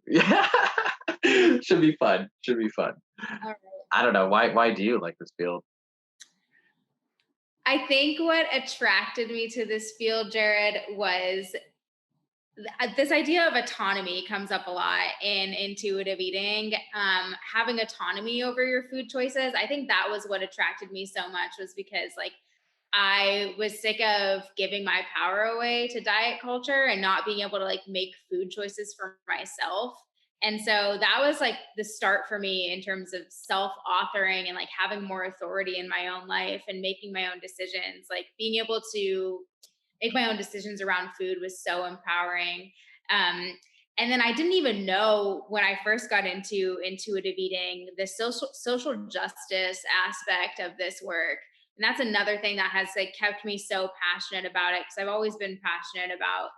Yeah. Should be fun. Should be fun. All right. I don't know. Why do you like this field? I think what attracted me to this field, Jared, was this idea of autonomy comes up a lot in intuitive eating. Having autonomy over your food choices, I think that was what attracted me so much, was because like I was sick of giving my power away to diet culture and not being able to like make food choices for myself. And so that was like the start for me in terms of self authoring and like having more authority in my own life and making my own decisions. Like being able to make my own decisions around food was so empowering. Um, and then I didn't even know when I first got into intuitive eating the social justice aspect of this work. And that's another thing that has like kept me so passionate about it, because I've always been passionate about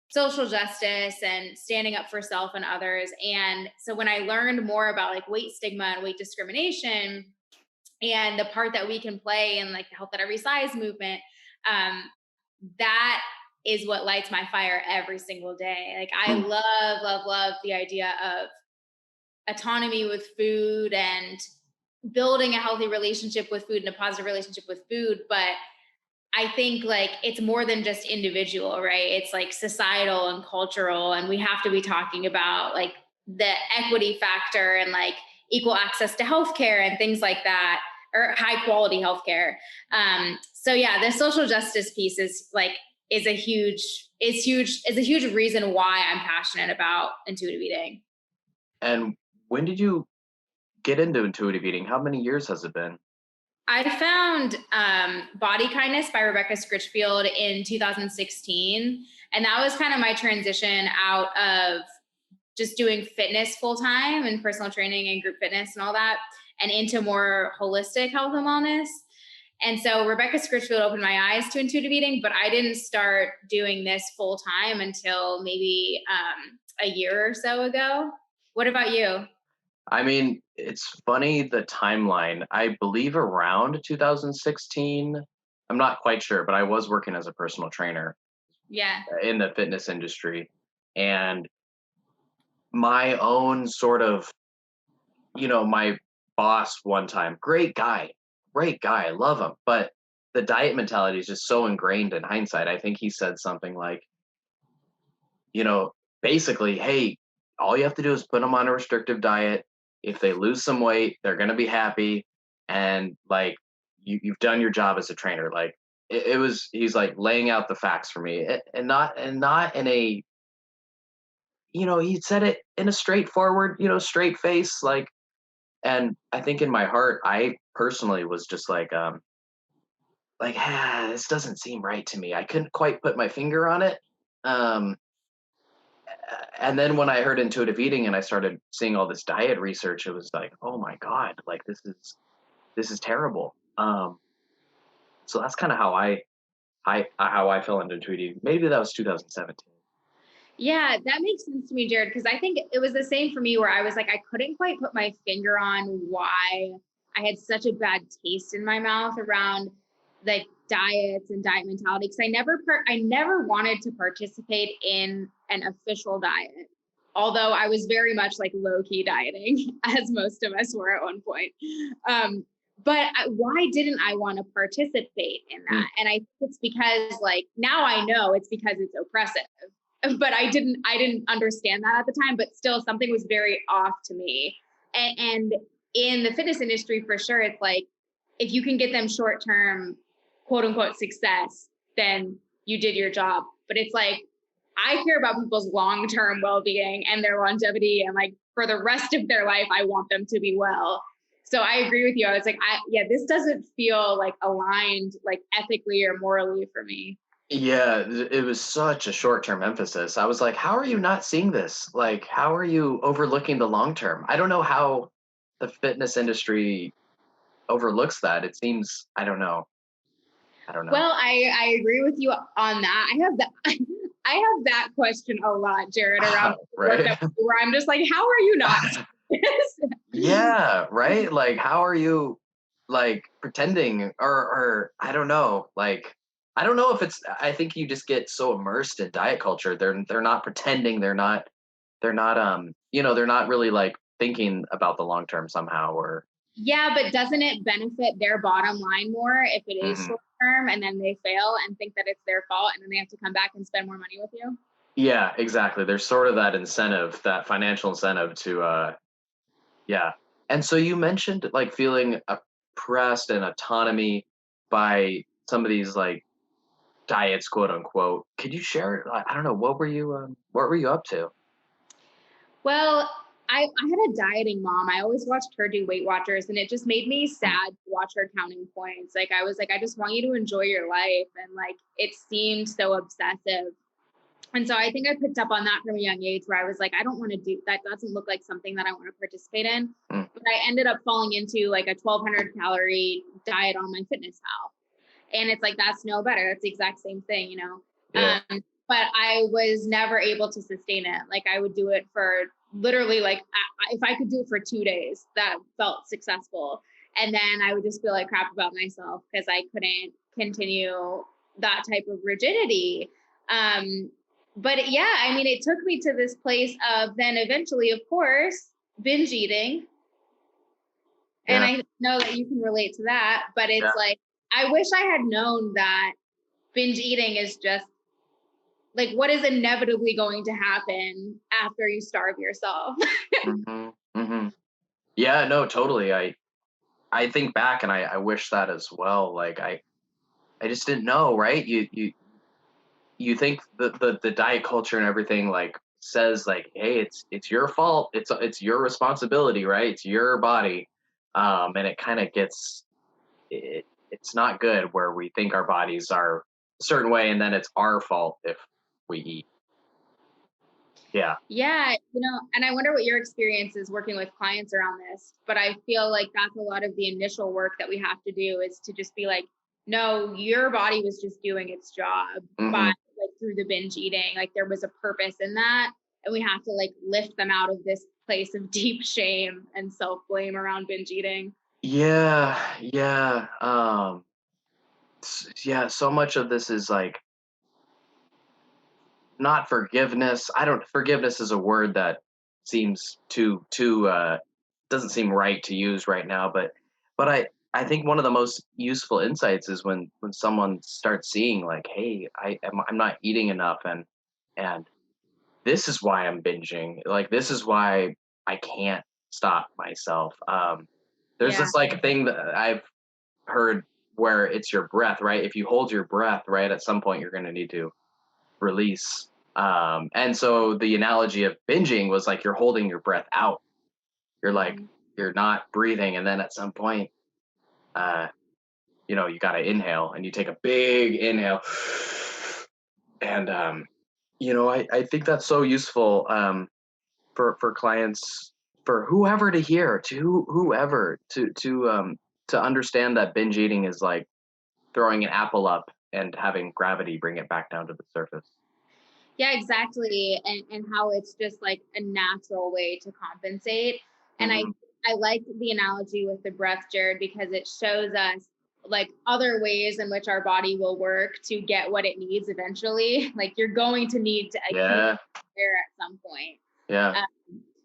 social justice and standing up for self and others. And so when I learned more about like weight stigma and weight discrimination and the part that we can play in like the health at every size movement, um, that is what lights my fire every single day. Like I Mm. love the idea of autonomy with food and building a healthy relationship with food and a positive relationship with food. But I think like it's more than just individual, right? It's like societal and cultural. And we have to be talking about like the equity factor and like equal access to healthcare and things like that, or high quality healthcare. So yeah, the social justice piece is like is a huge reason why I'm passionate about intuitive eating. And when did you get into intuitive eating? How many years has it been? I found Body Kindness by Rebecca Scritchfield in 2016. And that was kind of my transition out of just doing fitness full time and personal training and group fitness and all that, and into more holistic health and wellness. And so Rebecca Scritchfield opened my eyes to intuitive eating, but I didn't start doing this full time until maybe a year or so ago. What about you? I mean, it's funny the timeline. I believe around 2016. I'm not quite sure, but I was working as a personal trainer Yeah. in the fitness industry. And my own sort of, my boss one time, great guy, love him. But the diet mentality is just so ingrained in hindsight. I think he said something like, you know, basically, hey, all you have to do is put them on a restrictive diet. If they lose some weight, they're going to be happy. And like, you've done your job as a trainer. Like it was, he's like laying out the facts for me and not in a, he said it in a straightforward, straight face. And I think in my heart, I personally was just this doesn't seem right to me. I couldn't quite put my finger on it. Um, and then when I heard intuitive eating and I started seeing all this diet research, it was like, oh my god, like this is terrible. So that's kind of how I fell into intuitive eating. Maybe that was 2017. Yeah, that makes sense to me, Jared, because I think it was the same for me where I was like, I couldn't quite put my finger on why I had such a bad taste in my mouth around like diets and diet mentality. Because I never wanted to participate in an official diet. Although I was very much like low key dieting, as most of us were at one point. But why didn't I want to participate in Mm. that? And I think it's because like now I know it's because it's oppressive, but I didn't understand that at the time, but still something was very off to me. And in the fitness industry, for sure, it's like if you can get them short term quote unquote success, then you did your job. But it's like I care about people's long term well being and their longevity, and like for the rest of their life I want them to be well. So I agree with you. I was like, yeah, this doesn't feel like aligned like ethically or morally for me. Yeah, it was such a short-term emphasis. I was like, how are you not seeing this? Like, how are you overlooking the long term? I don't know how the fitness industry overlooks that. It seems, I don't know. I don't know. Well, I agree with you on that. I have that I have that question a lot, Jared, around the work Right? that we do, where I'm just like, how are you not seeing this? Yeah, right? Like, how are you like pretending or I don't know. Like, I don't know if it's I think you just get so immersed in diet culture. They're not pretending, they're not they're not, they're not really like thinking about the long term somehow, or Yeah, but doesn't it benefit their bottom line more if it is Mhm. short term and then they fail and think that it's their fault and then they have to come back and spend more money with you? Yeah, exactly. There's sort of that incentive, that financial incentive to, yeah. And so you mentioned like feeling oppressed and autonomy by some of these like diets, quote unquote. Could you share? I don't know. What were you up to? Well, I had a dieting mom. I always watched her do Weight Watchers, and it just made me Mm, sad to watch her counting points. Like, I was like, I just want you to enjoy your life. And like, it seemed so obsessive. And so I think I picked up on that from a young age where I was like, I don't want to do that. Doesn't look like something that I want to participate in. mm, But I ended up falling into like a 1200 calorie diet on my fitness pal. And it's like, that's no better. That's the exact same thing, you know? yeah. But I was never able to sustain it. Like I would do it for literally like, if I could do it for 2 days, that felt successful. And then I would just feel like crap about myself because I couldn't continue that type of rigidity. But yeah, I mean, it took me to this place of then eventually, of course, binge eating. And Yeah. I know that you can relate to that, but Yeah. it's like, I wish I had known that binge eating is just like what is inevitably going to happen after you starve yourself. Hmm. Hmm. Yeah. No, totally. I think back and I wish that as well. Like I just didn't know, right? You think the diet culture and everything like says like, hey, it's your fault, it's your responsibility, right? It's your body, and it kind of gets it's not good where we think our bodies are a certain way and then it's our fault if we eat. Yeah. Yeah, and I wonder what your experience is working with clients around this, but I feel like that's a lot of the initial work that we have to do is to just be like, no, your body was just doing its job by Hmm. like through the binge eating. Like there was a purpose in that. And we have to like lift them out of this place of deep shame and self-blame around binge eating. Yeah. Yeah. Yeah, so much of this is like not forgiveness. I don't Forgiveness is a word that seems too doesn't seem right to use right now, but I think one of the most useful insights is when someone starts seeing like, hey, I'm not eating enough, and this is why I'm binging. Like this is why I can't stop myself. There's Yeah. this like thing that I've heard where it's your breath, right? If you hold your breath, right, at some point you're going to need to release. And so the analogy of binging was like you're holding your breath out. You're like Mhm. you're not breathing, and then at some point, uh, you got to inhale, and you take a big inhale, and I think that's so useful for clients, for whoever to hear, to whoever to understand that binge eating is like throwing an apple up and having gravity bring it back down to the surface. Yeah, exactly. And how it's just like a natural way to compensate. And Hmm. I like the analogy with the breath, Jared, because it shows us like other ways in which our body will work to get what it needs eventually. Like you're going to need to accumulate Yeah. air at some point. Yeah.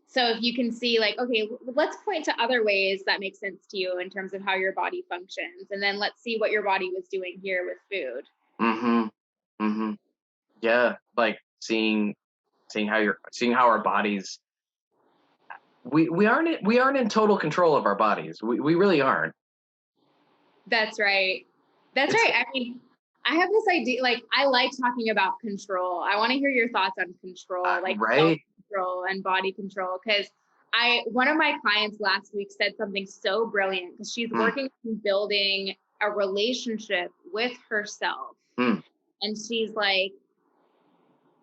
So if you can see like, okay, let's point to other ways that make sense to you in terms of how your body functions. And then let's see what your body was doing here with food. Hmm. Hmm. Yeah. Like seeing how our bodies, we aren't in total control of our bodies. We really aren't. That's right. That's It's right. I mean, I have this idea, like, I like talking about control. I want to hear your thoughts on control, like self right. control and body control. Cause one of my clients last week said something so brilliant because she's Mm, working on building a relationship with herself. mm, And she's like,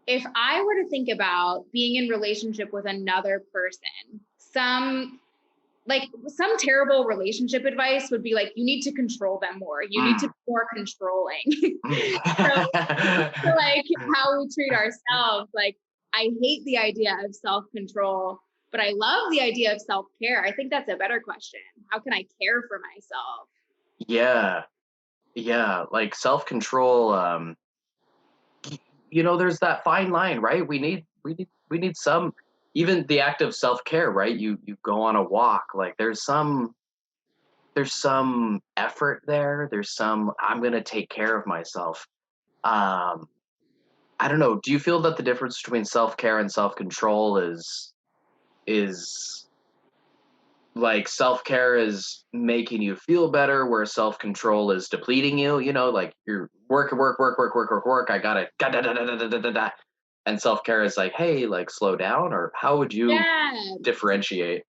if I were to think about being in relationship with another person, some terrible relationship advice would be like, you need to control them more. You need to mm, be more controlling. So mm. like how we treat ourselves, like I hate the idea of self-control, but I love the idea of self-care. I think that's a better question. How can I care for myself? Yeah. Yeah. Like self control. There's that fine line, right? We need some. even the act of self-care, right? You go on a walk, like there's some effort there. There's some I'm gonna take care of myself. Um, I don't know. Do you feel that the difference between self-care and self-control is like self-care is making you feel better, where self-control is depleting you? You know, like you're work, work, work, work, work, work, work. I gotta da da da da da da da da. And self-care is like, hey, like slow down, or how would you Yeah. differentiate?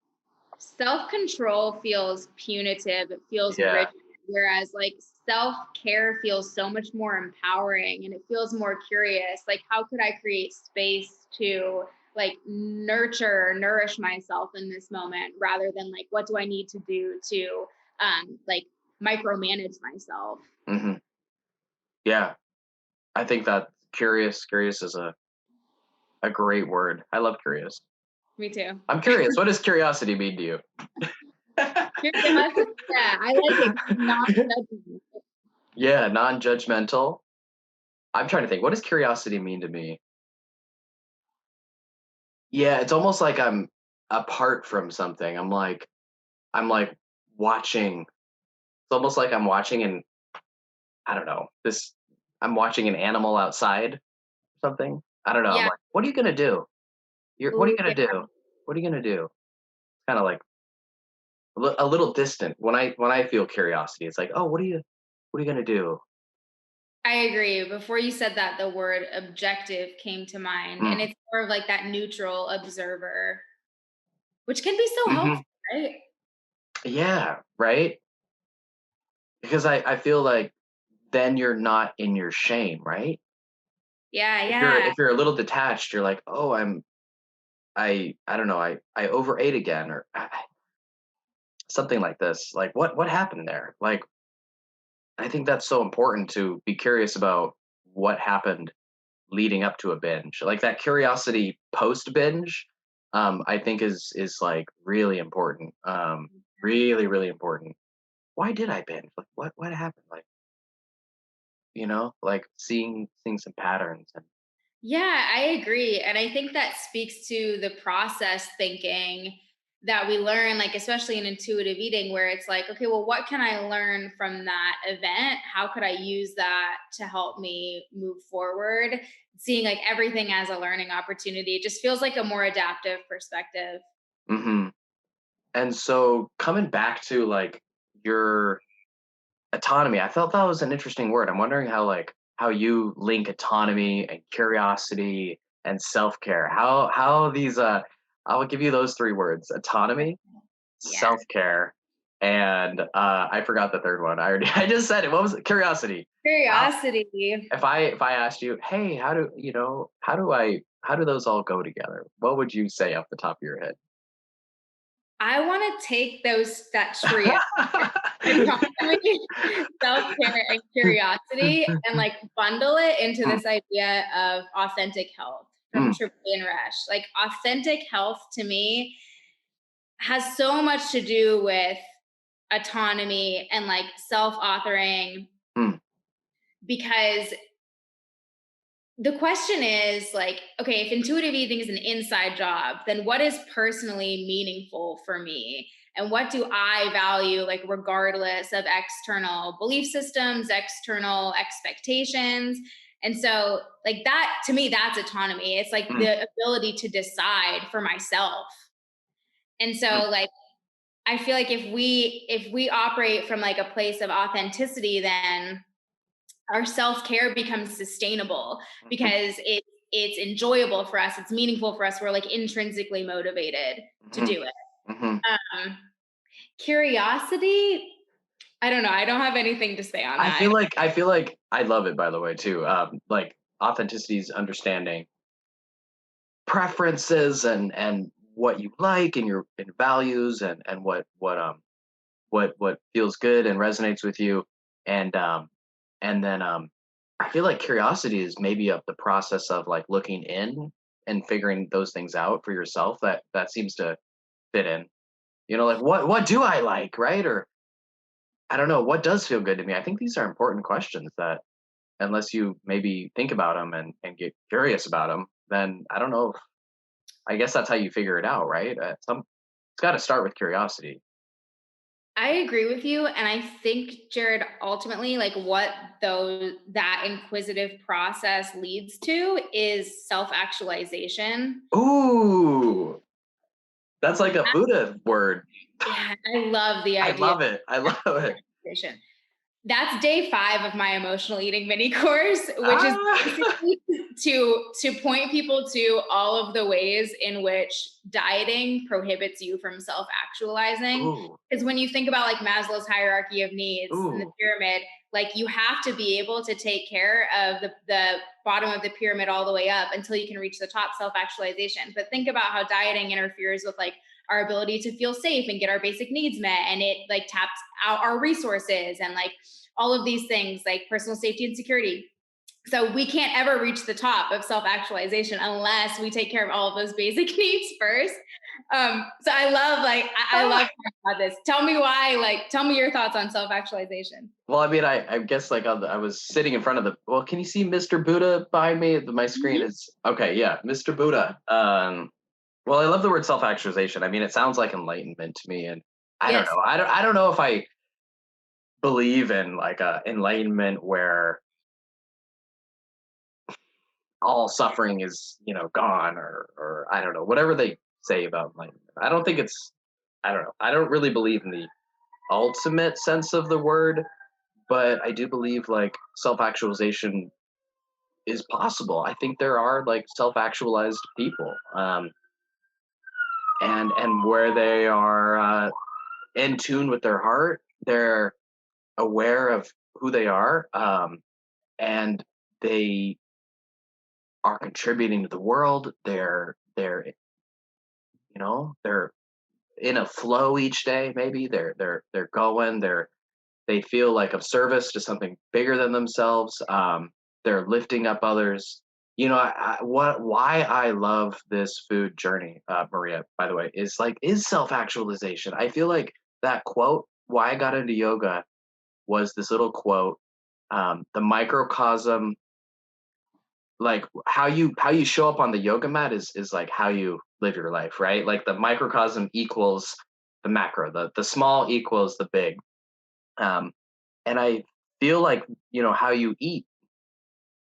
Self-control feels punitive, it feels Yeah. rigid, whereas like self-care feels so much more empowering and it feels more curious. Like, how could I create space to like nourish myself in this moment rather than like, what do I need to do to like micromanage myself? Hmm. Yeah. I think that curious is a great word. I love curious. Me too. I'm curious. What does curiosity mean to you? Curiosity, yeah, I like it. Non-judgment. Yeah, non-judgmental. I'm trying to think. What does curiosity mean to me? Yeah, it's almost like I'm apart from something. I'm like watching. It's almost like I'm watching an I don't know. This I'm watching an animal outside something. I don't know. I'm Yeah. like, what are you gonna do? What are you Ooh, gonna yeah. do? What are you gonna do? Kind of like a little distant. When I feel curiosity, it's like, oh, what are you gonna do? I agree. Before you said that, the word objective came to mind, and Mm. it's more of like that neutral observer, which can be so Hmm. helpful, right? Yeah, right. Because I feel like then you're not in your shame, right? Yeah, If you're yeah. if you're a little detached, you're like, oh, I don't know, I overate again, or something like this. Like, what happened there? Like, I think that's so important to be curious about what happened leading up to a binge. Like that curiosity post binge, I think is like really important. Really, really important. Why did I binge? Like, what happened? Like, like seeing some patterns and Yeah, I agree. And I think that speaks to the process thinking that we learn, like, especially in intuitive eating, where it's like, okay, well, what can I learn from that event? How could I use that to help me move forward? Seeing like everything as a learning opportunity, it just feels like a more adaptive perspective. hmm. And so coming back to like your autonomy, I felt that was an interesting word. I'm wondering how you link autonomy and curiosity and self-care. How these I will give you those three words: autonomy, Yeah. self-care, and I forgot the third one. I just said it. What was it? Curiosity. How, Curiosity. if I asked you, hey, how do those all go together? What would you say off the top of your head? I want to take that trio, autonomy, self-care, and curiosity, and like bundle it into Mm, this idea of authentic health from mm, Triple and Resh. Like authentic health to me has so much to do with autonomy and like self-authoring, mm, because the question is like, okay, if intuitive eating is an inside job, then what is personally meaningful for me? And what do I value, like, regardless of external belief systems, external expectations? And so, like, that to me, that's autonomy. It's like mm, the ability to decide for myself. And mm, so, like, I feel like if we operate from like a place of authenticity, then our self-care becomes sustainable mhm, because it's enjoyable for us, it's meaningful for us, we're like intrinsically motivated to mhm, do it. mhm. um Curiosity, I don't know, I don't have anything to say on that. I feel like I love it, by the way, too. Like authenticity is understanding preferences and what you like and your and values and what feels good and resonates with you. And um and then I feel like curiosity is maybe of the process of like looking in and figuring those things out for yourself. That seems to fit in. Like what do I like, right? Or I don't know, what does feel good to me? I think these are important questions that unless you maybe think about them and get curious about them, then I don't know. I guess that's how you figure it out, right? It's got to start with curiosity. I agree with you. And I think, Jared, ultimately, like what that inquisitive process leads to is self-actualization. Ooh, that's like a Buddha word. Yeah, I love the I idea of love it. I love it. actualization. That's day 5 of my emotional eating mini course, which is Ah. basically to point people to all of the ways in which dieting prohibits you from self-actualizing. Ooh, Because when you think about like Maslow's hierarchy of needs in the ooh, pyramid, like you have to be able to take care of the bottom of the pyramid all the way up until you can reach the top, self-actualization. But think about how dieting interferes with like our ability to feel safe and get our basic needs met, and it like taps out our resources and like all of these things like personal safety and security. So we can't ever reach the top of self-actualization unless we take care of all of those basic needs first. So I love I ah. love talking about this. Tell me why, like tell me your thoughts on self-actualization. Well, I mean, I guess like I was sitting in front of the. Well, can you see Mr. Buddha behind me? My screen Mhm. is okay. Yeah, Mr. Buddha. Well, I love the word self-actualization. I mean, it sounds like enlightenment to me, and I don't Yes. know. I don't know if I believe in like a enlightenment where all suffering is gone, or I don't know, whatever they say about enlightenment. I don't think it's. I don't know. I don't really believe in the ultimate sense of the word, but I do believe like self-actualization is possible. I think there are like self-actualized people, and where they are in tune with their heart, they're aware of who they are, and they are contributing to the world. They're in a flow each day. Maybe they're going. They feel like of service to something bigger than themselves. They're lifting up others. Why I love this food journey, Maria, by the way, is self-actualization. I feel like that quote, why I got into yoga, was this little quote, the microcosm, like how you show up on the yoga mat is like how you live your life, right? Like the microcosm equals the macro, the small equals the big. Um, and I feel like, how you eat,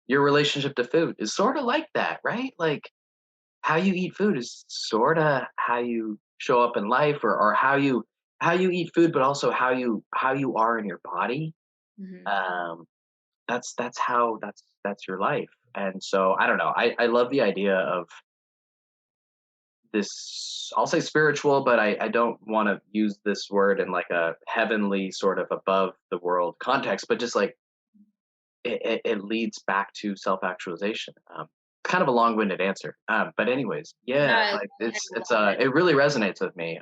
your relationship to food is sort of like that, right? Like how you eat food is sort of how you show up in life, or how you eat food, but also how you are in your body. Mhm. Um, that's your life. And so I don't know. I love the idea of this, I'll say spiritual, but I don't want to use this word in like a heavenly sort of above the world context, but just like it leads back to self-actualization. Kind of a long-winded answer, but anyways, No, yeah, I love like it. it really resonates with me.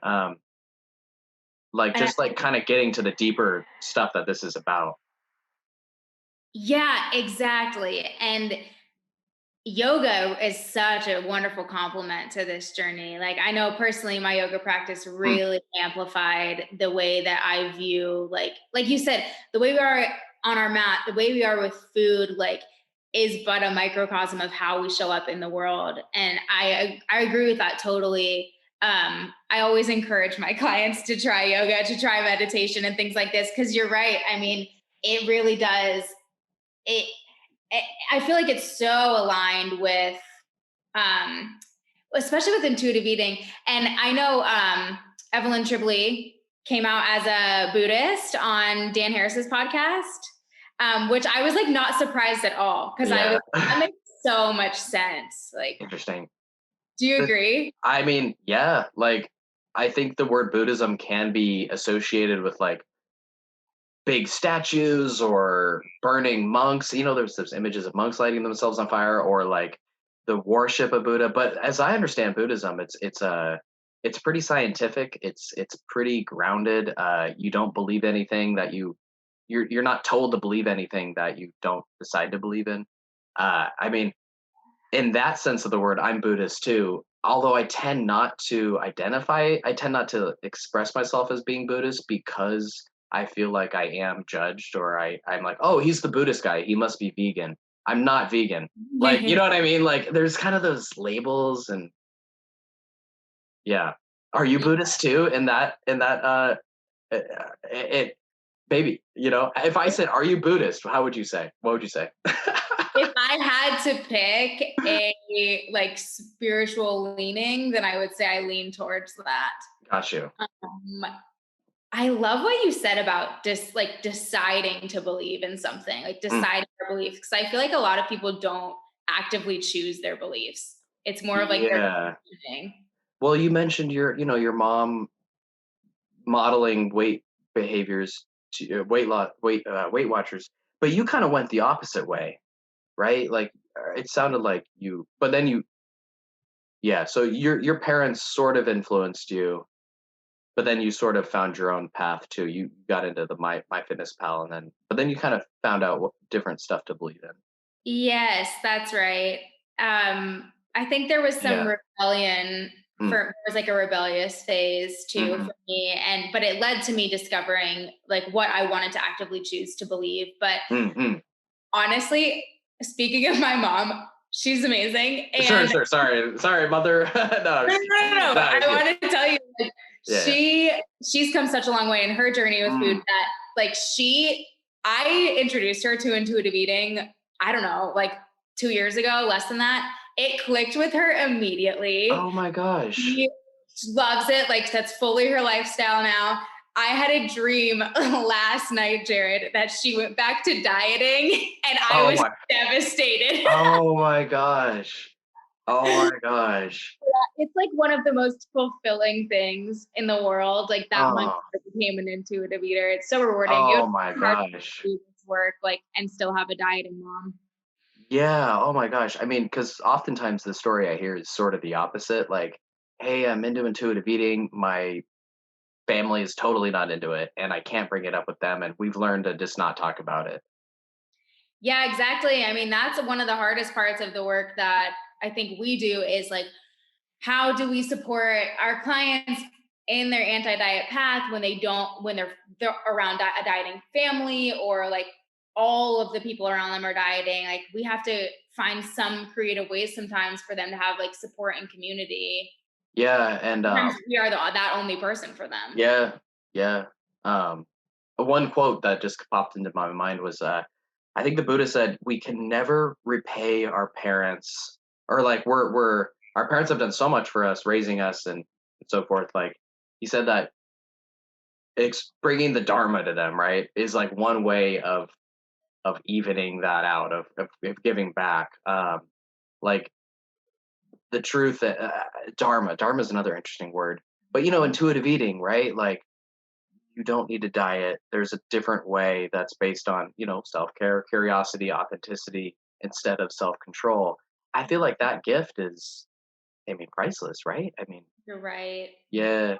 Like And just like kind of getting to the deeper stuff that this is about. yeah, exactly. And yoga is such a wonderful complement to this journey. Like I know personally my yoga practice Mm, really amplified the way that I view like you said, the way we are on our mat, the way we are with food, like is but a microcosm of how we show up in the world. And I agree with that totally. I always encourage my clients to try yoga, to try meditation and things like this, because you're right. I mean, it really does it I feel like it's so aligned with, um, especially with intuitive eating. And I know Evelyn Tribbley came out as a Buddhist on Dan Harris's podcast, which I was like not surprised at all because I yeah. was that makes so much sense. Like, Interesting. do you But, agree? I mean, yeah, like I think the word Buddhism can be associated with like big statues or burning monks. There's images of monks lighting themselves on fire, or like the worship of Buddha. But as I understand Buddhism, it's pretty scientific. It's pretty grounded. You don't believe anything that you're not told to believe anything that you don't decide to believe in. I mean, in that sense of the word, I'm Buddhist too. Although I tend not to express myself as being Buddhist, because I feel like I am judged, or I'm like, oh, he's the Buddhist guy. He must be vegan. I'm not vegan. Like, you know what I mean? Like, there's kind of those labels, and Yeah. Are you Buddhist too? Uh, it, baby, if I said, "Are you Buddhist?" How would you say? What would you say? If I had to pick a like spiritual leaning, then I would say I lean towards that. Got you. Um, I love what you said about just like deciding to believe in something, like Mm, deciding their beliefs. Because I feel like a lot of people don't actively choose their beliefs. It's more of like they're yeah. conditioning. Well, you mentioned your mom modeling weight behaviors to Weight Watchers, but you kind of went the opposite way, right? Like it sounded like but then yeah. So your parents sort of influenced you, but then you sort of found your own path too. You got into the my fitness pal, and but then you kind of found out what different stuff to believe in. Yes, that's right. I think there was some Yeah. rebellion Mm, there was like a rebellious phase too hmm. for me, but it led to me discovering like what I wanted to actively choose to believe. But Mm-hmm. honestly, speaking of my mom, she's amazing. Sure, And sure. Sorry, mother. No, I'm no, just no, kidding. no, no. No, But I'm I kidding. wanted to tell you, like, Yeah. she's come such a long way in her journey with food Mm. that, like, I introduced her to intuitive eating. I don't know, like 2 years ago, less than that. It clicked with her immediately. Oh my gosh. She loves it. Like that's fully her lifestyle now. I had a dream last night, Jared, that she went back to dieting, and I Oh was my. devastated. Oh my gosh. Oh my gosh. It's like one of the most fulfilling things in the world. Like that my Oh. mother became an intuitive eater. It's so rewarding. It was Oh my hard gosh. to do this work, like, and still have a dieting mom. Yeah. Oh my gosh. I mean, because oftentimes the story I hear is sort of the opposite. Like, hey, I'm into intuitive eating. My family is totally not into it, and I can't bring it up with them. And we've learned to just not talk about it. Yeah, exactly. I mean, that's one of the hardest parts of the work that I think we do is like, how do we support our clients in their anti-diet path when they're around a dieting family, or like all of the people around them are dieting? Like we have to find some creative ways sometimes for them to have like support and community. Yeah. And Sometimes we are that only person for them. yeah, yeah. Um, One quote that just popped into my mind was, I think the Buddha said, "We can never repay our parents, or like we're our parents have done so much for us, raising us and so forth." Like he said that bringing the Dharma to them, right, is like one way of evening that out, of giving back. Like the truth, Dharma is another interesting word, but intuitive eating, right? Like you don't need to diet. There's a different way that's based on, self-care, curiosity, authenticity instead of self-control. I feel like that gift is, I mean, priceless, right? I mean, You're right. yeah.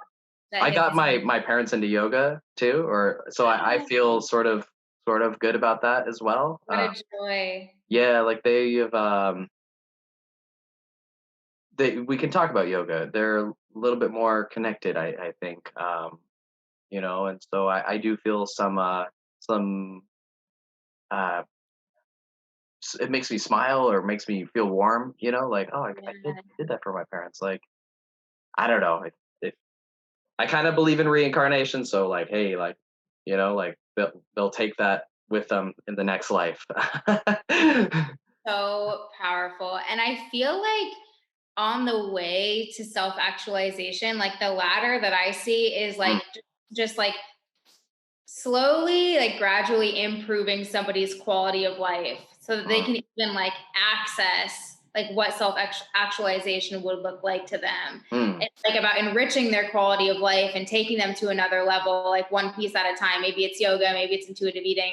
That I got it's my parents into yoga too, or so I feel sort of good about that as well. what a joy. Yeah, like we can talk about yoga. They're a little bit more connected, I think. And so I do feel some uh it makes me smile or makes me feel warm, like, oh, I did that for my parents. Like, I don't know. I kind of believe in reincarnation, so like, hey, like, like they'll take that with them in the next life. So powerful. And I feel like on the way to self actualization, like the ladder that I see is like Mm, just like slowly, like gradually improving somebody's quality of life so that they mm, can even like access like what self actualization would look like to them. mm. It's like about enriching their quality of life and taking them to another level, like one piece at a time. Maybe it's yoga, maybe it's intuitive eating.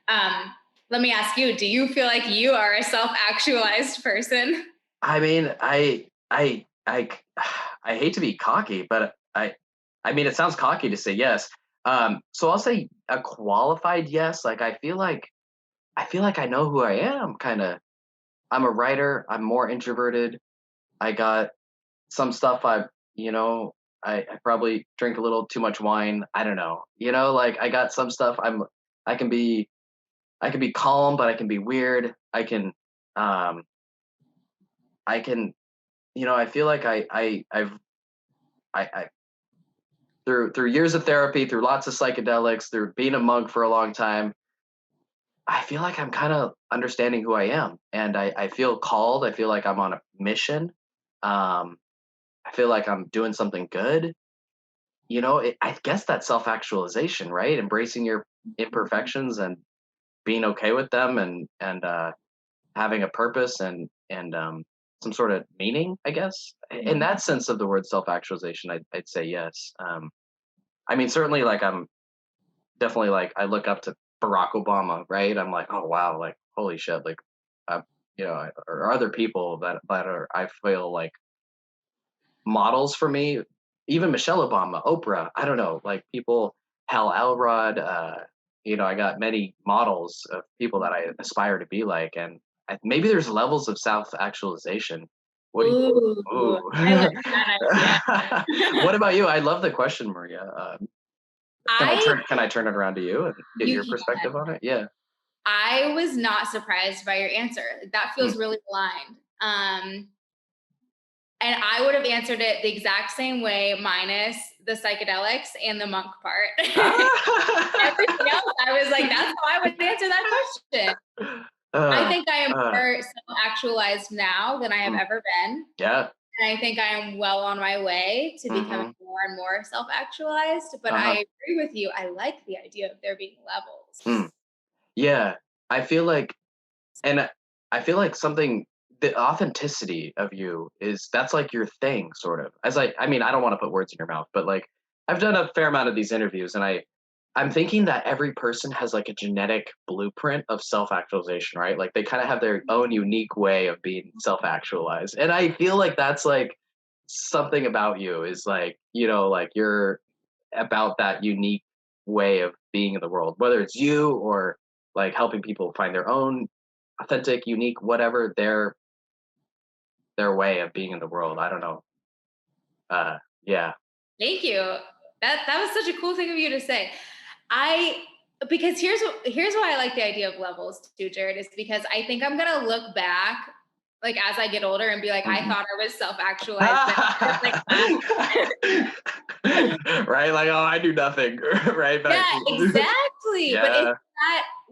Um, Let me ask you, do you feel like you are a self actualized person? I mean, I hate to be cocky, but I mean, it sounds cocky to say yes. So I'll say a qualified yes. Like I feel like I know who I am. Kind of. I'm a writer. I'm more introverted. I got some stuff. I probably drink a little too much wine. I don't know. Like I got some stuff. I can be I can be calm, but I can be weird. Um I can I feel like I've I through years of therapy, through lots of psychedelics, through being a monk for a long time, I feel like I'm kind of understanding who I am, and I feel called. I feel like I'm on a mission. Um, I feel like I'm doing something good. I guess that's self-actualization, right? Embracing your imperfections and being okay with them, and having a purpose and some sort of meaning, I guess. In Mhm. that sense of the word self-actualization, I'd say yes. I mean, certainly, like I'm definitely like I look up to Barack Obama, right? I'm like, oh wow, like holy shit, like, uh, or other people that are I feel like models for me. Even Michelle Obama, Oprah, I don't know, like people, Hal Elrod. I got many models of people that I aspire to be like, and maybe there's levels of self actualization. What do you? Ooh, Ooh. I like that idea. What about you? I love the question, Maria. Can I I turn it around to you and get you your can. perspective on it? Yeah. I was not surprised by your answer. That Mm. feels really aligned. And I would have answered it the exact same way, minus the psychedelics and the monk part. Everything else, I was like, that's how I would answer that question. I Uh, think I am uh, more self-actualized now than I have mm, ever been. yeah. And I think I am well on my way to becoming Hmm. more and more self-actualized. But I Uh-huh. agree with you. I like the idea of there being levels. Mm. Yeah. I feel like, and I feel like something, the authenticity of you is that's like your thing, sort of. I mean, I don't want to put words in your mouth, but like I've done a fair amount of these interviews, and I'm thinking that every person has like a genetic blueprint of self-actualization, right? Like they kind of have their own unique way of being self-actualized. And I feel like that's like something about you is like, like you're about that unique way of being in the world, whether it's you or like helping people find their own authentic, unique, whatever their way of being in the world. I don't know. Yeah. Thank you. That was such a cool thing of you to say. I because here's why I like the idea of levels too, Jared, is because I think I'm gonna look back like as I get older and be like, I Mhm. thought I was self-actualized. Then. Like, Right? Like, oh, I do nothing. Right? But yeah, exactly. But yeah,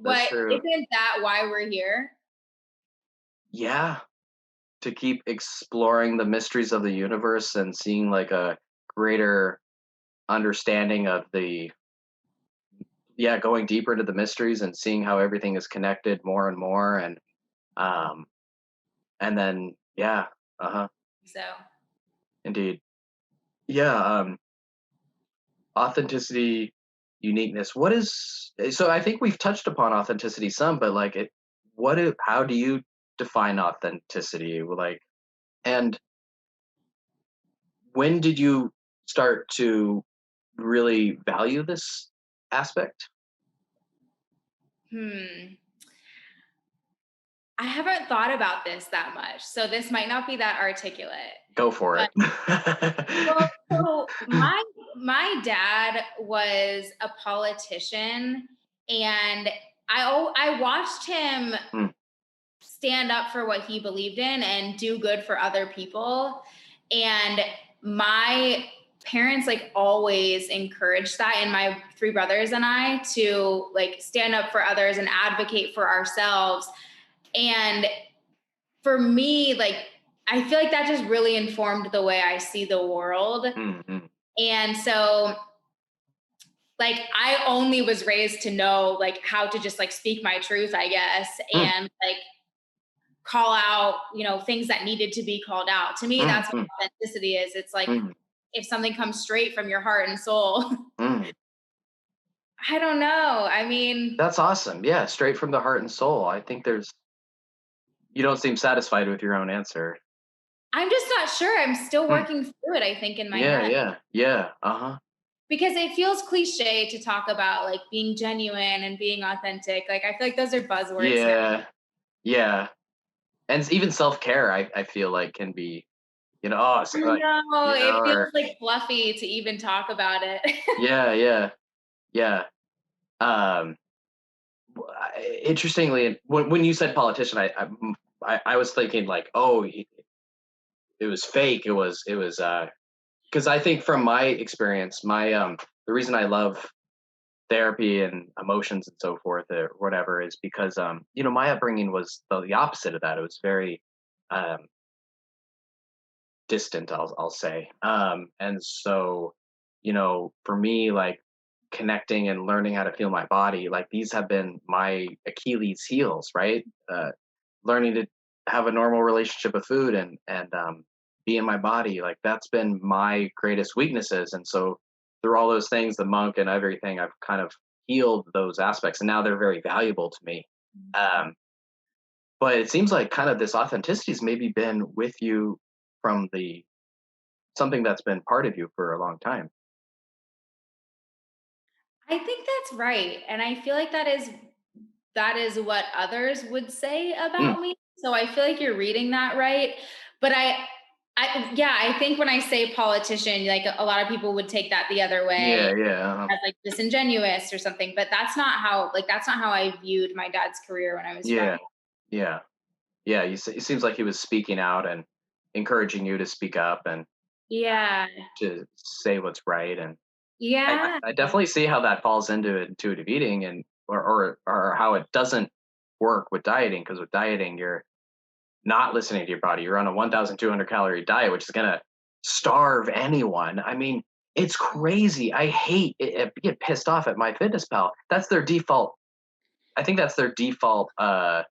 that's true. isn't that why we're here? Yeah. To keep exploring the mysteries of the universe and seeing like a greater understanding of going deeper into the mysteries and seeing how everything is connected more and more. Um, and then, yeah, uh-huh, So indeed. Yeah. Authenticity, uniqueness. So I think we've touched upon authenticity some, but like how do you define authenticity? Like, and when did you start to really value this aspect? hmm. I haven't thought about this that much. So this might not be that articulate. Go for But it. well, so my dad was a politician, and I watched him Mm, stand up for what he believed in and do good for other people. And my parents like always encouraged that, and my three brothers and I, to like stand up for others and advocate for ourselves. And for me, like I feel like that just really informed the way I see the world. mm, mm, And so like I only was raised to know like how to just like speak my truth, I guess, mm, and like call out, things that needed to be called out. To me, mm, that's what mm, authenticity is. It's like mm, if something comes straight from your heart and soul. mm. I don't know. I mean, That's awesome. Yeah, straight from the heart and soul. I think you don't seem satisfied with your own answer. I'm just not sure. I'm still Mm. working through it, I think, in my Yeah, head. yeah, yeah. Uh-huh. Because it feels cliche to talk about like being genuine and being authentic. Like I feel like those are buzzwords now. Yeah, yeah. And even self-care, I feel like can be, oh, so, like, No, it or feels like fluffy to even talk about it. yeah, yeah, yeah. Um, Interestingly, when you said politician, I was thinking like, oh, it was fake. It was because I think from my experience, the reason I love therapy and emotions and so forth or whatever is because my upbringing was the opposite of that. It was very um distant, I'll say. And so, for me, like connecting and learning how to feel my body, like these have been my Achilles heels, right? Learning to have a normal relationship with food and be in my body, like that's been my greatest weaknesses. And so through all those things, the monk and everything, I've kind of healed those aspects, and now they're very valuable to me. Um, but it seems like kind of this authenticity has maybe been with you from the something that's been part of you for a long time. I think that's right. And I feel like that is what others would say Mm, about me. So I feel like you're reading that right. But I yeah, I think when I say politician, like a lot of people would take that the other yeah, way yeah, as like disingenuous or something. But that's not how I viewed my dad's career when I was yeah, young. yeah, yeah. It seems like he was speaking out and encouraging you to speak up and Yeah. to say what's right. And Yeah. I definitely see how that falls into intuitive eating, and or how it doesn't work with dieting, because with dieting you're not listening to your body. You're on a 1,200 calorie diet, which is gonna starve anyone. I mean, it's crazy. I hate it. I get pissed off at my fitness pal. That's their default. I think that's their default I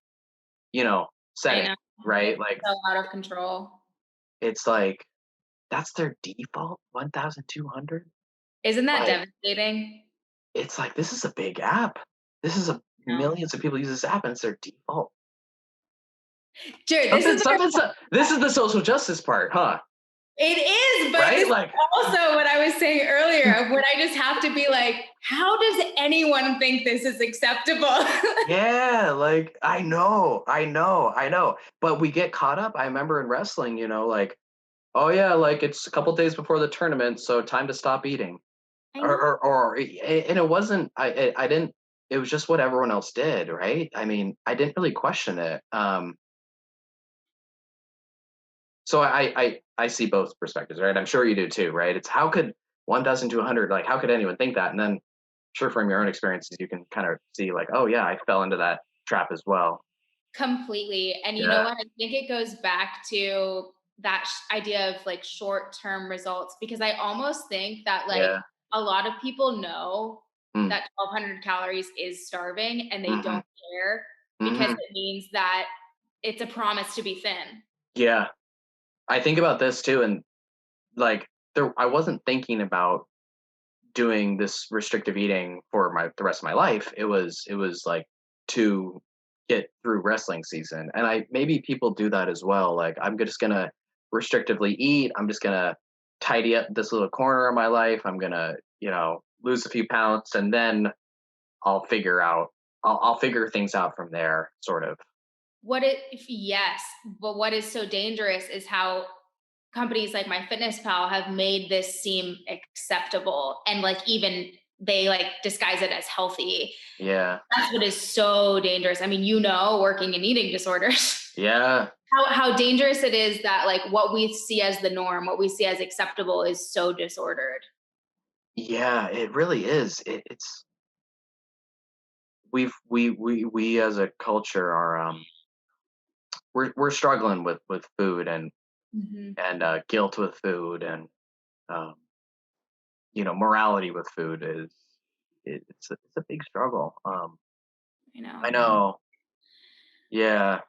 setting, know. right? It's Like so out of control. it's like that's their default 1,200. Isn't that Like devastating? it's like this is a big app. This is a No. millions of people use this app and it's their default. Jared, this Something is what something so, this is the social justice part, huh? it is, but Right? this is Like also what I was saying earlier of when I just have to be like, how does anyone think this is acceptable? yeah, like I know. But we get caught up. I remember in wrestling, like, oh yeah, like it's a couple days before the tournament, so time to stop eating. I Or know. and it wasn't I didn't it was just what everyone else did, right? I mean, I didn't really question it. So I see both perspectives, right? I'm sure you do too, right? It's how could 1,200, like how could anyone think that? And then sure, from your own experiences you can kind of see like, oh yeah, I fell into that trap as well. Completely. And you know Yeah. what? I think it goes back to that idea of like short-term results because I almost think that like Yeah. a lot of people know Mm, that 1,200 calories is starving and they mhm. don't care because Mhm. it means that it's a promise to be thin. Yeah. I think about this too, and like I wasn't thinking about doing this restrictive eating for the rest of my life. It was like to get through wrestling season. And I maybe people do that as well. Like I'm just gonna restrictively eat. I'm just gonna tidy up this little corner of my life. I'm gonna, lose a few pounds and then I'll figure out I'll figure things out from there, sort of. Yes, but what is so dangerous is how companies like MyFitnessPal have made this seem acceptable and like even they like disguise it as healthy. Yeah. That's what is so dangerous. I mean, working in eating disorders, Yeah. how dangerous it is that like what we see as the norm, what we see as acceptable is so disordered. Yeah, it really is. It's we as a culture are we're struggling with food Mhm. and guilt with food and um, morality with food it's a big struggle. I know. I know. Yeah.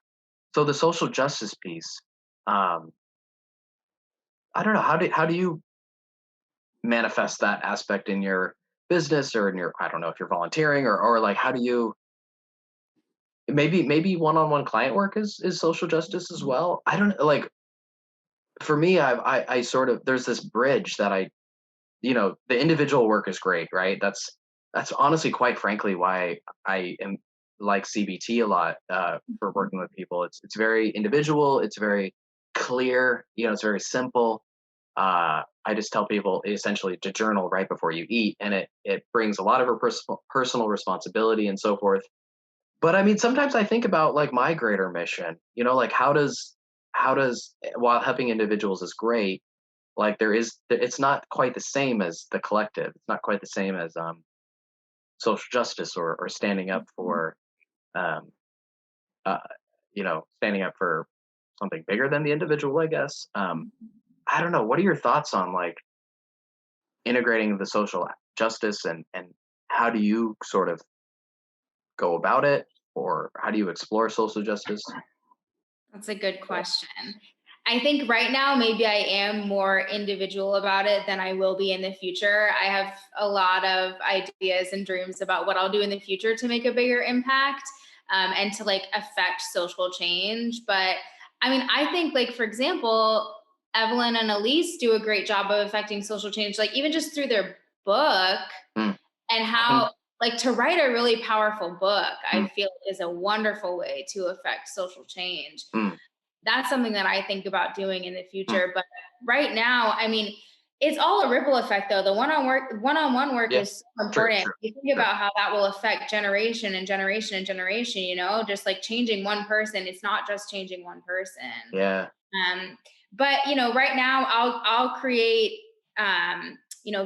So the social justice piece, um, I don't know, how do you manifest that aspect in your business or in your, I don't know if you're volunteering or like how do you maybe one-on-one client work is social justice as well. I don't like for me I sort of there's this bridge that the individual work is great, right? That's honestly, quite frankly, why I am like CBT a lot for working with people. It's very individual. It's very clear. It's very simple. I just tell people essentially to journal right before you eat, and it brings a lot of personal responsibility and so forth. But I mean, sometimes I think about like my greater mission. Like how does while helping individuals is great, Like it's not quite the same as the collective. It's not quite the same as social justice or standing up for um, uh, standing up for something bigger than the individual, I guess. I don't know. What are your thoughts on like integrating the social justice and how do you sort of go about it, or how do you explore social justice? That's a good question. I think right now, maybe I am more individual about it than I will be in the future. I have a lot of ideas and dreams about what I'll do in the future to make a bigger impact, and to like affect social change. But I mean, I think, like, for example, Evelyn and Elise do a great job of affecting social change, like, even just through their book, Mm, and mhm, how, like, to write a really powerful book, I mm, feel is a wonderful way to affect social change. mm, That's something that I think about doing in the mm. future. But right now, I mean, it's all a ripple effect though. The one-on-one work Yeah, is so true, important. true, You think true. about how that will affect generation and generation and generation, just like changing one person. It's not just changing one person. Yeah. But right now I'll create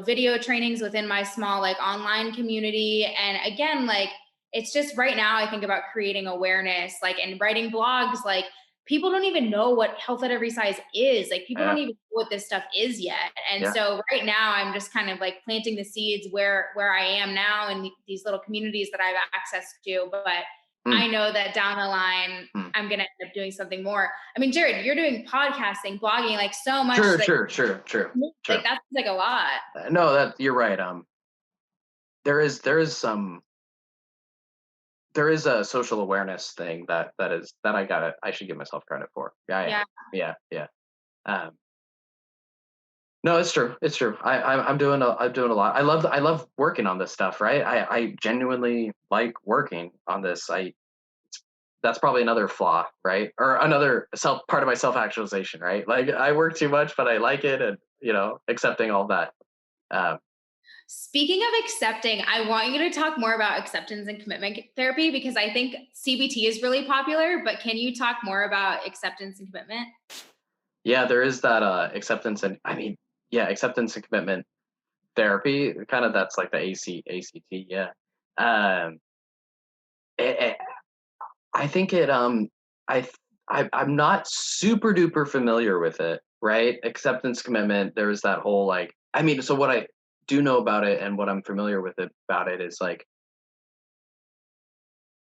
video trainings within my small like online community. And again, like, it's just right now I think about creating awareness, like, and writing blogs. Like, people don't even know what health at every size is. Like, people Yeah. don't even know what this stuff is yet. And Yeah. so right now I'm just kind of like planting the seeds where I am now in these little communities that I have access to. But Mm, I know that down the line mm. I'm gonna end up doing something more. I mean, Jared, you're doing podcasting, blogging, like so much, True, like, true, true, true, true. that's like a lot. No, that you're right. There is a social awareness thing that I should give myself credit for. Yeah, I am. Yeah. Yeah, yeah. Um, no, it's true. It's true. I'm doing a lot. I love working on this stuff. Right. I genuinely like working on this. That's probably another flaw, right? Or another part of my self actualization, right? Like I work too much, but I like it, and accepting all that. Um, Speaking of accepting, I want you to talk more about acceptance and commitment therapy because I think CBT is really popular, but can you talk more about acceptance and commitment? yeah, there is that acceptance and I mean, yeah, acceptance and commitment therapy. Kind of that's like the ACT. Yeah. Um, it, I think it I th- I'm not super duper familiar with it, right? Acceptance commitment, there's that whole like I mean, so what I do know about it and what I'm familiar with it about it is like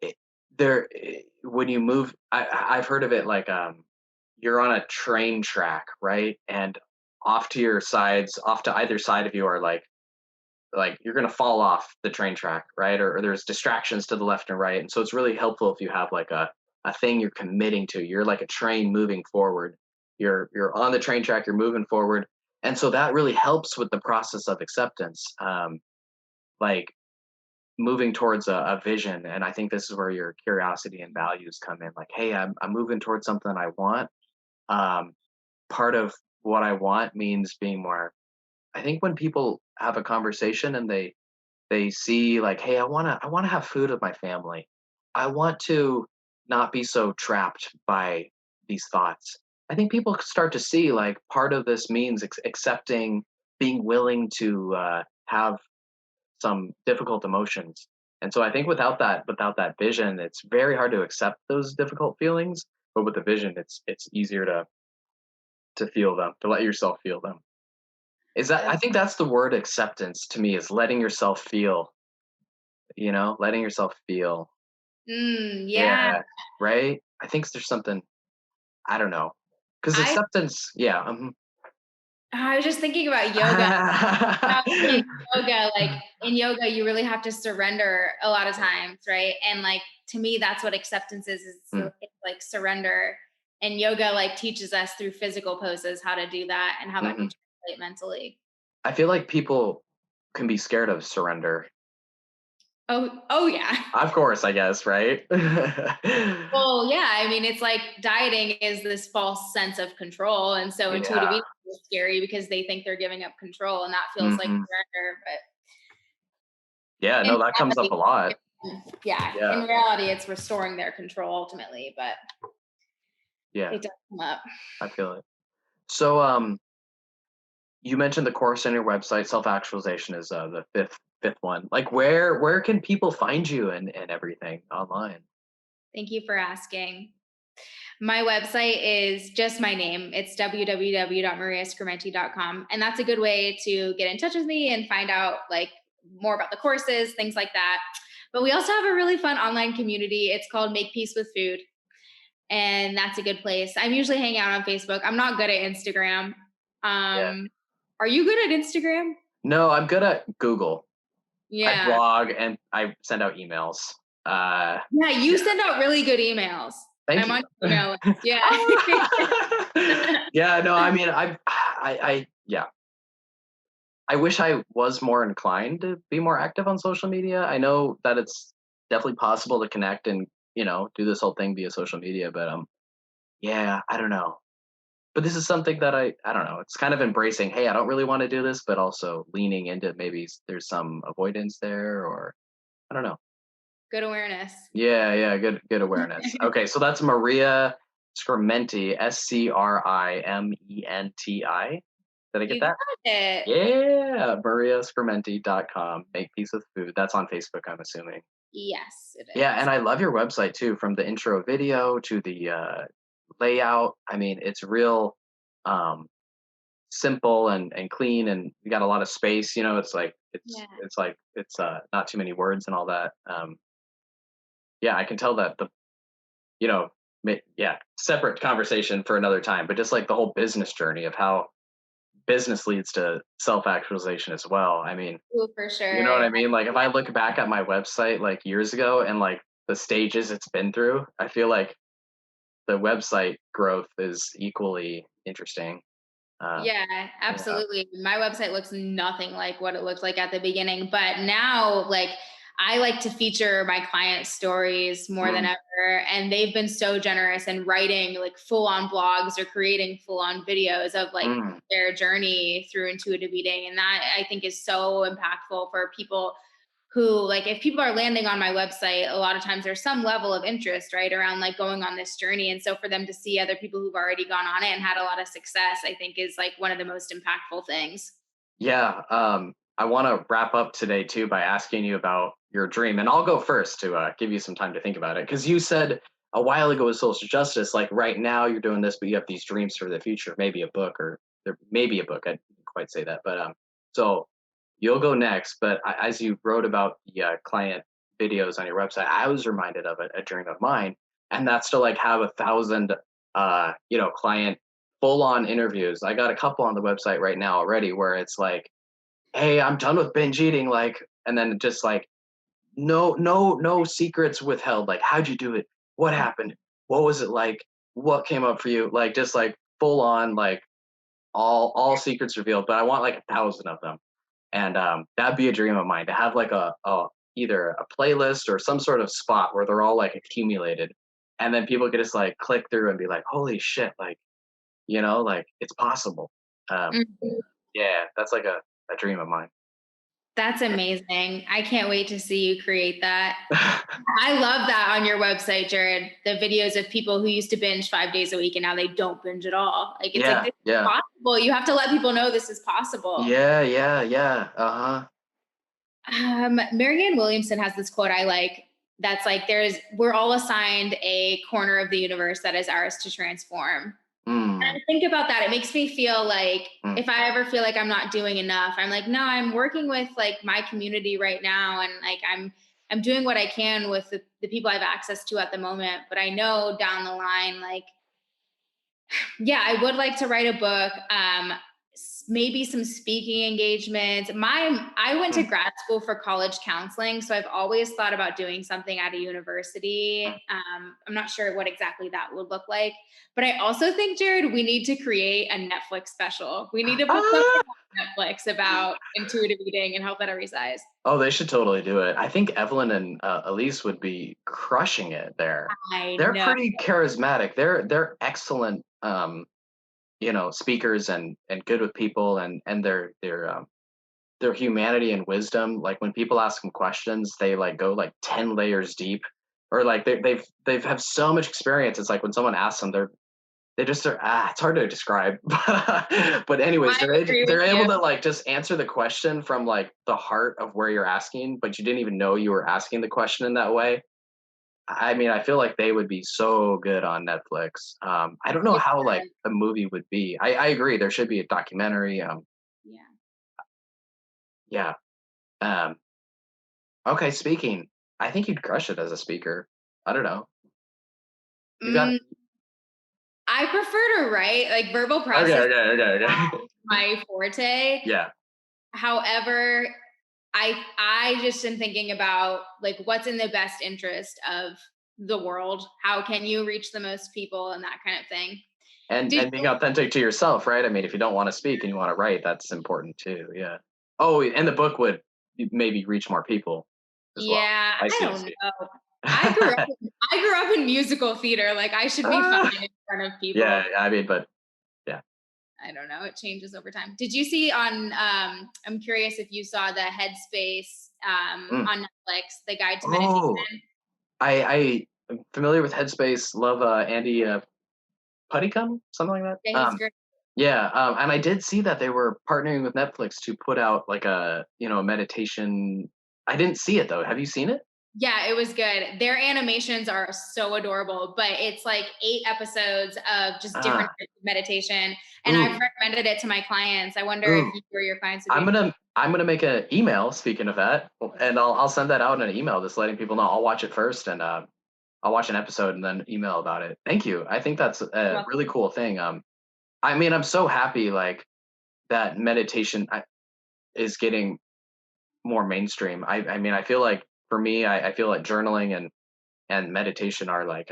it, when you move I've heard of it like you're on a train track, right? And off to either side of you are like you're going to fall off the train track, right? Or there's distractions to the left and right. And so it's really helpful if you have like a thing you're committing to. You're like a train moving forward. You're on the train track, you're moving forward. And so that really helps with the process of acceptance, like moving towards a vision. And I think this is where your curiosity and values come in. Like, hey, I'm moving towards something I want. Um, Part of what I want means being more. I think when people have a conversation and they see like, hey, I want to have food with my family. I want to not be so trapped by these thoughts. I think people start to see like part of this means accepting, being willing to have some difficult emotions. And so I think without that vision, it's very hard to accept those difficult feelings. But with the vision, it's easier to feel them, to let yourself feel them. Is that I think that's the word acceptance to me is letting yourself feel, letting yourself feel. Yeah. Yeah, right? I think there's something I don't know, because I acceptance yeah, I was just thinking about yoga. In yoga, like, in yoga, you really have to surrender a lot of times, right? And like, to me, that's what acceptance is Mm, it's like surrender. And yoga like teaches us through physical poses how to do that and how that can mhm. translate mentally. I feel like people can be scared of surrender. Oh yeah. Of course, I guess, right? Well, yeah. I mean, it's like dieting is this false sense of control. And so intuitive Yeah, eating is scary because they think they're giving up control, and that feels like mhm. surrender. Yeah, But in no, that comes up a reality, lot. yeah, in Yeah, reality, it's restoring their control ultimately, but yeah, it does come up. I feel it. So, you mentioned the course on your website. Self-actualization is the fifth one. Like, where can people find you and everything online? Thank you for asking. My website is just my name. It's www.mariascrimenti.com. And that's a good way to get in touch with me and find out like more about the courses, things like that. But we also have a really fun online community. It's called Make Peace with Food. And that's a good place. I'm usually hanging out on Facebook. I'm not good at Instagram. Yeah. Are you good at Instagram? No, I'm good at Google. I Yeah. blog and I send out emails. Uh, Yeah, you yeah. send out really good emails. Thank I'm you. on your email list. Yeah. Yeah, no, I mean, yeah. I wish I was more inclined to be more active on social media. I know that it's definitely possible to connect and, do this whole thing via social media, but yeah, I don't know. But this is something that I don't know. It's kind of embracing, hey, I don't really want to do this, but also leaning into maybe there's some avoidance there, or I don't know. Good awareness. Yeah, yeah, good awareness. Okay, so that's Maria Scrimenti, Scrimenti. Did I get You got that? it. Yeah, mariascrimenti.com. Make peace with food. That's on Facebook, I'm assuming. Yes, it Yeah, is. and I love your website too, from the intro video to the layout. I mean, it's real um, simple and clean, and you got a lot of space. It's like Yeah. it's not too many words and all that. Yeah, I can tell that you know, yeah, separate conversation for another time, but just like the whole business journey of how business leads to self-actualization as well. I mean, Ooh, for you know what sure. I mean? Like if I look back at my website like years ago and like the stages it's been through, I feel like the website growth is equally interesting. Yeah, Yeah. absolutely. My website looks nothing like what it looked like at the beginning, but now like I like to feature my clients' stories more than Mm, ever. And they've been so generous in writing like full on blogs or creating full on videos of like mm. their journey through intuitive eating. And that I think is so impactful for people who like if people are landing on my website, a lot of times there's some level of interest right around like going on this journey, and so for them to see other people who've already gone on it and had a lot of success, I think is like one of the most impactful things. Yeah. I want to wrap up today too by asking you about your dream, and I'll go first to give you some time to think about it. Because you said a while ago with social justice, like right now you're doing this, but you have these dreams for the future, maybe a book, or there may be a book. I didn't quite say that, but so you'll go next. But as you wrote about the client videos on your website, I was reminded of a dream of mine, and that's to like have 1,000, client full on interviews. I got a couple on the website right now already where it's like, hey, I'm done with binge eating, like, and then just like no secrets withheld, like, how'd you do it, what happened, what was it like, what came up for you, like, just like full on, like, all secrets revealed, but I want like 1,000 of them. And that'd be a dream of mine to have like a either a playlist or some sort of spot where they're all like accumulated, and then people could just like click through and be like, holy shit, like, like it's possible. um Mhm. yeah, that's like a dream of mine. That's amazing. I can't wait to see you create that. I love that on your website, Jared. The videos of people who used to binge 5 days a week and now they don't binge at all. Like it's like Yeah, this is yeah. possible. You have to let people know this is possible. Yeah, yeah, yeah. Uh-huh. Marianne Williamson has this quote I like that's like, we're all assigned a corner of the universe that is ours to transform. Mm, And I think about that. It makes me feel like mm. if I ever feel like I'm not doing enough, I'm like, no, I'm working with like my community right now. And like, I'm doing what I can with the people I have access to at the moment. But I know down the line, like, yeah, I would like to write a book. Maybe some speaking engagements. I went to Mm, grad school for college counseling, so I've always thought about doing something at a university. mm. I'm not sure what exactly that would look like, but I also think, Jared, we need to create a Netflix special. We need to put something Ah! on Netflix about intuitive eating and health at every size. Oh, they should totally do it. I think Evelyn and Elise would be crushing it there. I They're know. pretty charismatic. They're excellent, speakers and good with people, and their humanity and wisdom. Like when people ask them questions, they like go like 10 layers deep, or like they've have so much experience. It's like when someone asks them, they just are, it's hard to describe. But anyways, I agree with they're able you. to like just answer the question from like the heart of where you're asking, but you didn't even know you were asking the question in that way. I mean, I feel like they would be so good on Netflix. I don't know Yeah. how like a movie would be. I agree. There should be a documentary. Yeah. Yeah. Um, okay. Speaking, I think you'd crush it as a speaker. I don't know. You got Mm, I prefer to write, like verbal okay. process Okay. Okay. Okay. my forte. Yeah. However, I just am thinking about like what's in the best interest of the world. How can you reach the most people and that kind of thing. And Did being you authentic to yourself, right? I mean, if you don't want to speak and you want to write, that's important too. Yeah. Oh, and the book would maybe reach more people as well. Yeah, I I see. I don't see. know. I grew up in musical theater. Like I should be fine Ah, in front of yeah. people. I mean, but yeah. I don't know. It changes over time. Did you see on I'm curious if you saw the Headspace Mm. on Netflix, the guide to meditation. Oh, I am familiar with Headspace. Love Andy Puttycombe, something like Yeah, that. he's great. Yeah, and I did see that they were partnering with Netflix to put out like a meditation. I didn't see it though. Have you seen it? Yeah, it was good. Their animations are so adorable, but it's like 8 episodes of just different Ah, types of meditation, and I've ooh, recommended it to my clients. I wonder if ooh. you or your clients would be. I'm gonna make an email. Speaking of that, and I'll send that out in an email, just letting people know. I'll watch it first, and I'll watch an episode and then email about it. Thank you. I think that's a Well, really cool thing. I mean, I'm so happy like that meditation is getting more mainstream. I mean, I feel like for me, I feel like journaling and meditation are like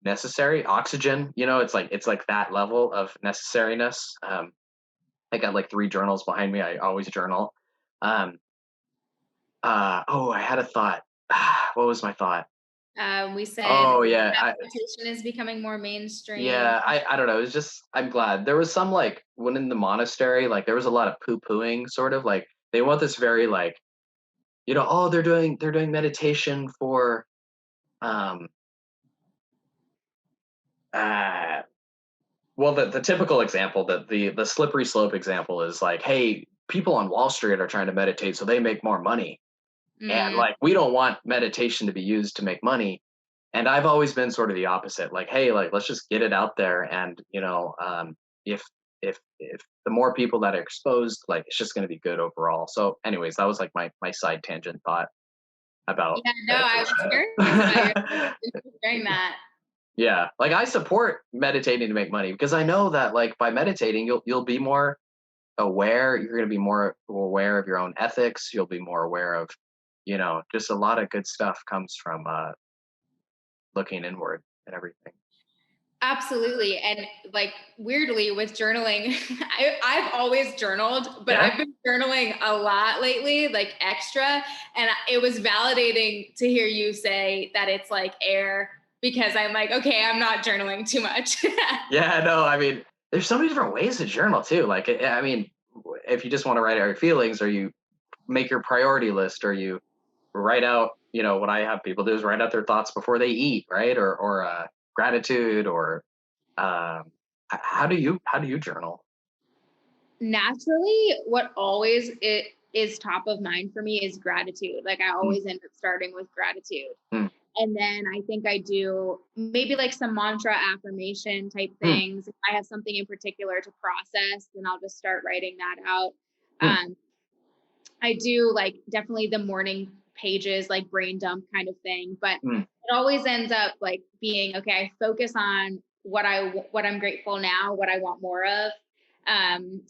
necessary. Oxygen, it's like that level of necessariness. I got like 3 journals behind me. I always journal. Um, oh, I had a thought. What was my thought? we said Oh yeah, meditation is becoming more mainstream. yeah. I don't know. It's just I'm glad there was some like when in the monastery, like there was a lot of poo pooing, sort of like they want this very like oh they're doing meditation for um uh well the typical example that the slippery slope example is like hey people on Wall Street are trying to meditate so they make more money and Mm, like we don't want meditation to be used to make money. And I've always been sort of the opposite, like, hey, like let's just get it out there, and if if the more people that are exposed, like it's just going to be good overall. So, anyways, that was like my side tangent thought about yeah, no, I was curious about your meditation. thanks for sharing that. Yeah, like I support meditating to make money because I know that like by meditating, you'll be more aware. You're going to be more aware of your own ethics. You'll be more aware of, just a lot of good stuff comes from looking inward and everything. Absolutely. And like weirdly with journaling, I've always journaled, but Yeah. I've been journaling a lot lately, like extra. And it was validating to hear you say that it's like air because I'm like, okay, I'm not journaling too much. Yeah, no, I mean, there's so many different ways to journal too. Like, I mean, if you just want to write out your feelings, or you make your priority list, or you write out, what I have people do is write out their thoughts before they eat, right? Or gratitude, or how do you journal? Naturally, what always it is top of mind for me is gratitude. Like I Mm, always end up starting with gratitude. mm, And then I think I do maybe like some mantra affirmation type mm, things. If I have something in particular to process, then I'll just start writing that out. mm, Um, I do like definitely the morning pages, like brain dump kind of thing, but mm, it always ends up like being okay. I focus on what I'm grateful now, what I want more of, and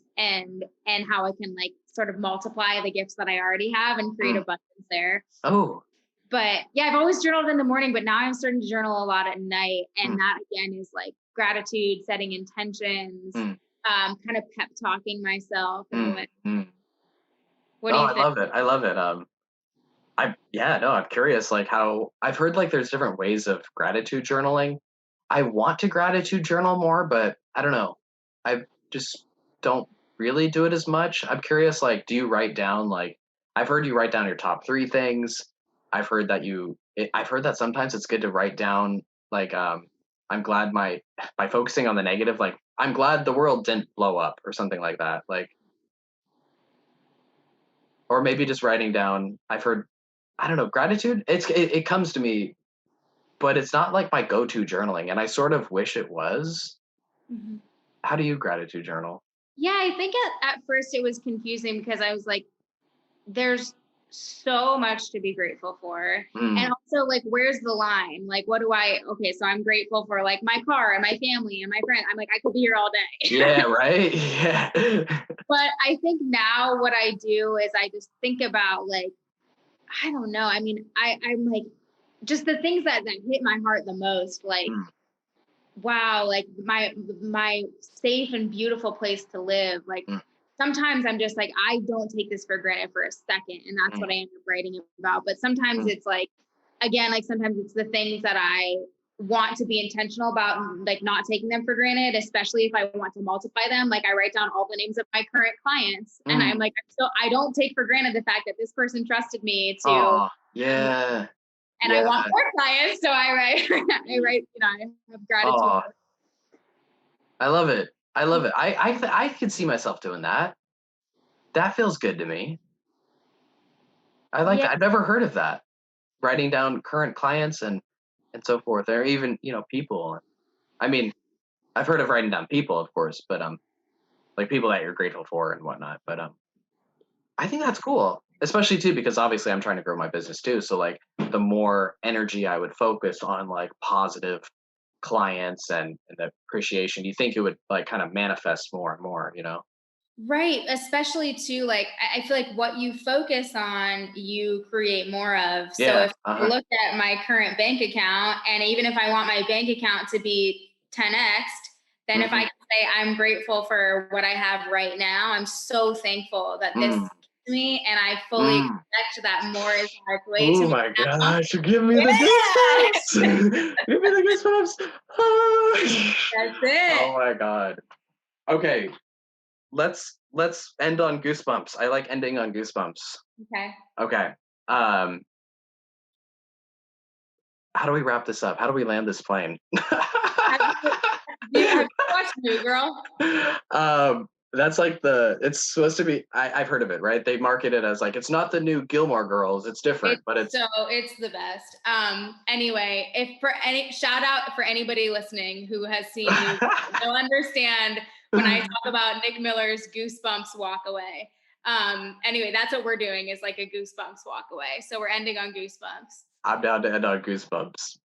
how I can like sort of multiply the gifts that I already have and create mm. abundance there. Oh, But yeah, I've always journaled in the morning, but now I'm starting to journal a lot at night. mm, And that again is like gratitude, setting intentions, mm, kind of pep talking myself in a mm, way. mm. What do Oh, you I think? love it. I love it. Yeah, no, I'm curious, like how I've heard like there's different ways of gratitude journaling. I want to gratitude journal more, but I don't know. I just don't really do it as much. I'm curious, like, do you write down like I've heard you write down your top 3 things. I've heard that sometimes it's good to write down like I'm glad by focusing on the negative, like I'm glad the world didn't blow up or something like that. Like, or maybe just writing down, I've heard, I don't know, gratitude. It comes to me, but it's not like my go-to journaling. And I sort of wish it was. Mhm. How do you gratitude journal? Yeah, I think at first it was confusing because I was like, there's so much to be grateful for. And Mm, also, like, where's the line? Like, what do I, okay, so I'm grateful for like my car and my family and my friend. I'm like, I could be here all day. yeah, right. Yeah. But I think now what I do is I just think about like, I don't know. I mean, I'm like, just the things that hit my heart the most, like, Mm, wow, like my safe and beautiful place to live. Like mm, sometimes I'm just like, I don't take this for granted for a second. And that's mm, what I end up writing about. But sometimes mm, it's like, again, like sometimes it's the things that I want to be intentional about, like not taking them for granted, especially if I want to multiply them. Like I write down all the names of my current clients and I'm mm. like, I don't take for granted the fact that this person trusted me to, Oh, yeah. and I Yeah. want more clients. So I write, I write, I have gratitude. Oh, I love it. I love it. I could see myself doing that. That feels good to me. I like Yeah. that. I've never heard of that. Writing down current clients and so forth, or even, people. I mean, I've heard of writing down people, of course, but like people that you're grateful for and whatnot. But I think that's cool, especially too because obviously I'm trying to grow my business too. So like the more energy I would focus on like positive clients and the appreciation, you think it would like kind of manifest more and more, you know? Right. Especially too, like I feel like what you focus on, you create more of. So Yeah. if I Uh-huh. look at my current bank account, and even if I want my bank account to be 10x, then if I Hmm. can say I'm grateful for what I have right now, I'm so thankful that this Mm, is me, and I fully mm. expect that more is on its way to Oh me my now. gosh, give me the Yeah, goosebumps. Give me the goosebumps. Ah. that's it. Oh my god. Okay, let's end on goosebumps. I like ending on goosebumps. Okay. Okay. Um, how do we wrap this up? How do we land this plane? Have have you watched New Girl? That's like it's supposed to be, I've heard of it, right? They market it as like it's not the new Gilmore Girls, it's different, but it's It's the best. Anyway, if for any shout out for anybody listening who has seen New, they'll understand when I talk about Nick Miller's Goosebumps walk away. Anyway, that's what we're doing is like a Goosebumps walk away. So we're ending on Goosebumps. I'm down to end on goosebumps.